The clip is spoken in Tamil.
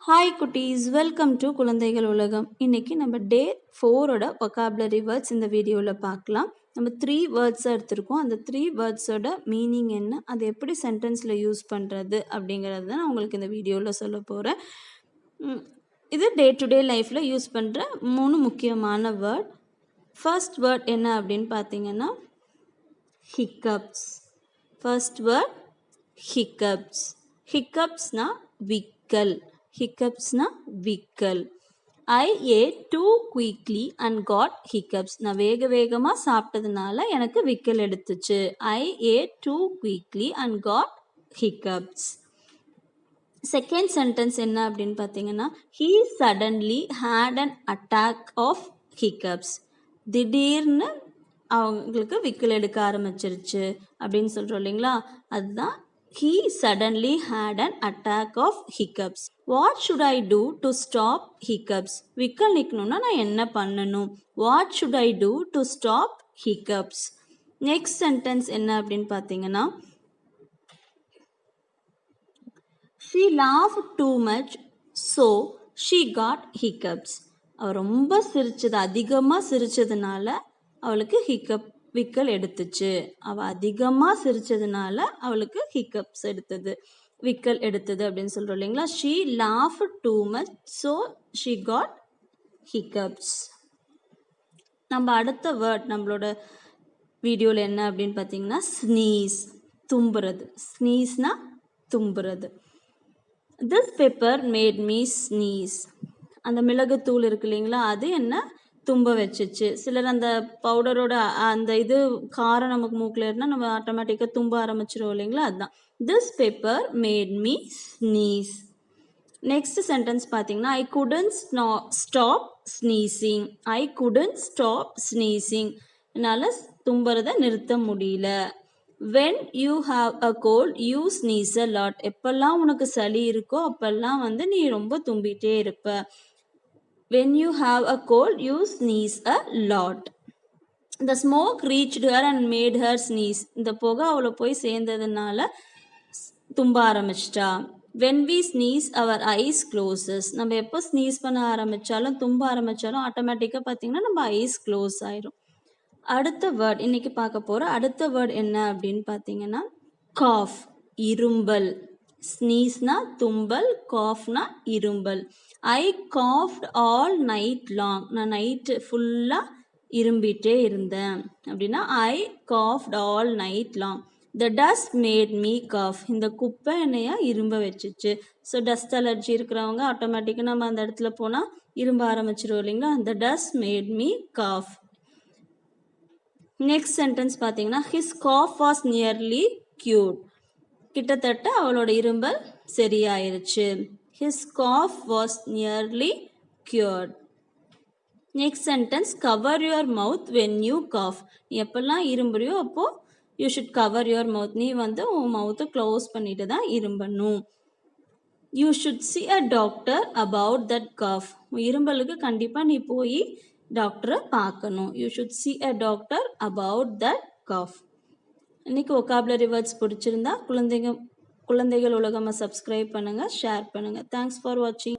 ஹாய் குட்டீஸ், வெல்கம் டு குழந்தைகள் உலகம். இன்னைக்கு நம்ம டே 4ஓட வொக்காபுலரி வேர்ட்ஸ் இந்த வீடியோவில் பார்க்கலாம். நம்ம 3 வேர்ட்ஸை எடுத்திருக்கோம். அந்த 3 வேர்ட்ஸோட மீனிங் என்ன, அதை எப்படி சென்டென்ஸில் யூஸ் பண்ணுறது அப்படிங்கிறது தான் நான் உங்களுக்கு இந்த வீடியோவில் சொல்ல போகிறேன். இது டே டு டே லைஃப்பில் யூஸ் பண்ணுற 3 முக்கியமான வேர்ட். ஃபர்ஸ்ட் வேர்ட் என்ன அப்படின்னு பார்த்தீங்கன்னா ஹிக்கப்ஸ். First word hiccups. ஹிக்கப்ஸ்னா விக்கல். ஹிக்கப்ஸ்னா விக்கல். I ate too quickly and got hiccups. நான் வேகமாக சாப்பிட்டதுனால எனக்கு விக்கல் எடுத்துச்சு. I ate too quickly and got hiccups. Second sentence என்ன அப்படின்னு பார்த்தீங்கன்னா he suddenly had an attack of hiccups. திடீர்னு அவங்களுக்கு விக்கல் எடுக்க ஆரம்பிச்சிருச்சு அப்படின்னு சொல்கிறோம் இல்லைங்களா, அதுதான் he suddenly had an attack of hiccups. What should I do to stop hiccups? விக்கல் நிற்கணும்னா நான் என்ன பண்ணணும்? What should I do to stop hiccups? Next sentence என்ன அப்படின்னு பார்த்தீங்கன்னா she laughed too much so she got hiccups. அவள் ரொம்ப சிரிச்சது, அதிகமாக சிரிச்சதுனால அவளுக்கு விக்கல் எடுத்துச்சு. அவள் அதிகமாக சிரிச்சதுனால அவளுக்கு ஹிக்கப்ஸ் எடுத்தது, விக்கல் எடுத்தது அப்படின்னு சொல்கிறோம் இல்லைங்களா. she laughed too much so she got hiccups. நம்ம அடுத்த வேர்ட் நம்மளோட வீடியோவில் என்ன அப்படின்னு பார்த்தீங்கன்னா sneeze, தும்புறது. ஸ்னீஸ்னா தும்புறது. this pepper made me sneeze. அந்த மிளகுத்தூள் இருக்கு இல்லைங்களா, அது என்ன தும்ப வச்சிச்சு. சிலர் அந்த பவுடரோட அந்த இது காரம் நமக்கு மூக்கில் இருந்தால் நம்ம ஆட்டோமேட்டிக்காக தும்ப ஆரம்பிச்சிடும் இல்லைங்களா, அதுதான் this paper made me sneeze. Next sentence பார்த்தீங்கன்னா I couldn't stop sneezing. I couldn't stop sneezing. என்னால் தும்புறதை நிறுத்த முடியல. When you have a cold you sneeze a lot. எப்பெல்லாம் உனக்கு சளி இருக்கோ அப்பெல்லாம் நீ ரொம்ப தும்பிட்டே இருப்ப. When you have a cold, you sneeze a lot. The smoke reached her and made her sneeze. இந்த புகை அவளை போய் சேர்ந்ததுனால தும்ப ஆரம்பிச்சிட்டா. When we sneeze, our eyes closes. நம்ம எப்போ ஸ்னீஸ் பண்ண ஆரம்பித்தாலும் தும்ப ஆரம்பித்தாலும் ஆட்டோமேட்டிக்காக பார்த்தீங்கன்னா நம்ம ஐஸ் க்ளோஸ் ஆயிரும். அடுத்த வேர்ட் இன்னைக்கு பார்க்க போகிற அடுத்த வேர்ட் என்ன அப்படின்னு பார்த்தீங்கன்னா காஃப், இரும்பல். ஸ்னீஸ்னா தும்பல், காஃப்னா இரும்பல். I coughed all night long. நான் நைட்டு ஃபுல்லாக இரும்பிட்டே இருந்தேன் அப்படின்னா I coughed all night long. The dust made me cough. இந்த குப்பை என்னையா இரும்ப வச்சிச்சு. ஸோ டஸ்ட் அலர்ஜி இருக்கிறவங்க ஆட்டோமேட்டிக்காக நம்ம அந்த இடத்துல போனால் இரும்ப ஆரம்பிச்சிடும் இல்லைங்களா. The dust made me cough. Next sentence பார்த்தீங்கன்னா his cough was nearly cured. கிட்டத்தட்ட அவளோட இரும்பல் சரியாயிருச்சு. His cough was nearly cured. Next sentence, cover your mouth when you cough. நீ எப்பெல்லாம் இரும்புறியோ அப்போ you should cover your mouth. நீ உன் மவுத்தை க்ளோஸ் பண்ணிட்டு தான் இரும்பணும். You should see a doctor about that cough. இரும்பலுக்கு கண்டிப்பாக நீ போய் டாக்டரை பார்க்கணும். You should see a doctor about that cough. இன்னைக்கு வொக்காபுலரி வேர்ட்ஸ் பிடிச்சிருந்தா குழந்தைகள் உலகமாக சப்ஸ்கிரைப் பண்ணுங்கள், ஷேர் பண்ணுங்கள். தேங்க்ஸ் ஃபார் வாட்சிங்.